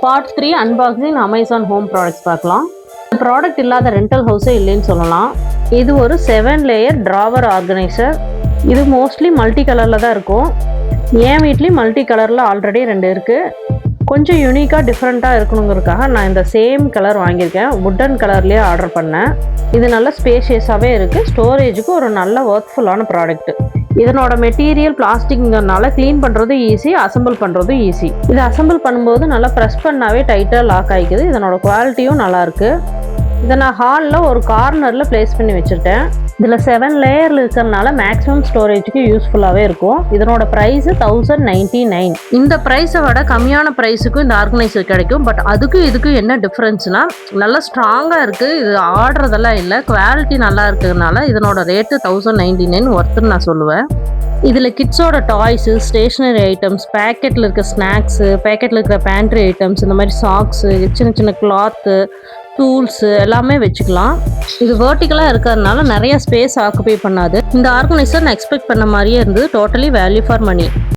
Part 3 unboxing Amazon home products பார்க்கலாம். இந்த product இல்லாத ரெண்டல் ஹவுஸே இல்லைன்னு சொல்லலாம். இது ஒரு 7 லேயர் ட்ராவர் ஆர்கனைசர். இது மோஸ்ட்லி மல்டி கலரில் தான் இருக்கும். என் வீட்லேயும் மல்டி கலரில் ஆல்ரெடி 2 இருக்குது. கொஞ்சம் யூனிக்காக டிஃப்ரெண்ட்டாக இருக்கணுங்கிறதுக்காக நான் இந்த சேம் கலர் வாங்கியிருக்கேன். வுட்டன் கலர்லேயே ஆர்டர் பண்ணேன். இது நல்ல ஸ்பேஷியஸாகவே இருக்குது. ஸ்டோரேஜுக்கு ஒரு நல்ல ஒர்த்ஃபுல்லான ப்ராடக்ட்டு. இதனோட மெட்டீரியல் பிளாஸ்டிக்ங்கிறதுனால க்ளீன் பண்ணுறதும் ஈஸி, அசம்பிள் பண்ணுறதும் ஈஸி. இது அசம்பிள் பண்ணும்போது நல்லா ப்ரெஸ் பண்ணாவே டைட்டாக லாக் ஆகிக்குது. இதனோட குவாலிட்டியும் நல்லாயிருக்கு. இதை நான் ஹாலில் ஒரு கார்னரில் ப்ளேஸ் பண்ணி வச்சுருக்கேன். இதில் 7 லேயரில் இருக்கிறதுனால மேக்ஸிமம் ஸ்டோரேஜுக்கு யூஸ்ஃபுல்லாகவே இருக்கும். இதனோட ப்ரைஸு 1099. இந்த ப்ரைஸை விட கம்மியான ப்ரைஸுக்கும் இந்த ஆர்கனைசர் கிடைக்கும். பட் அதுக்கும் இதுக்கும் என்ன டிஃப்ரென்ஸ்னால் நல்லா ஸ்ட்ராங்காக இருக்குது. இது ஆடுறதெல்லாம் இல்லை, குவாலிட்டி நல்லா இருக்கிறதுனால இதனோட ரேட்டு 1099 ஒர்த்துன்னு நான் சொல்லுவேன். இதில் கிட்ஸோட டாய்ஸு, ஸ்டேஷ்னரி ஐட்டம்ஸ், பேக்கெட்டில் இருக்க ஸ்நாக்ஸு, பேக்கெட்டில் இருக்கிற பேண்ட்ரி ஐட்டம்ஸ், இந்த மாதிரி சாக்ஸு, சின்ன சின்ன கிளாத்து, டூல்ஸு எல்லாமே வச்சுக்கலாம். இது வேர்ட்டிக்கலாக இருக்கிறதுனால நிறைய ஸ்பேஸ் ஆக்குபை பண்ணாது. இந்த ஆர்கனைசர் நான் எக்ஸ்பெக்ட் பண்ண மாதிரியே இருந்தது. Totally value for money.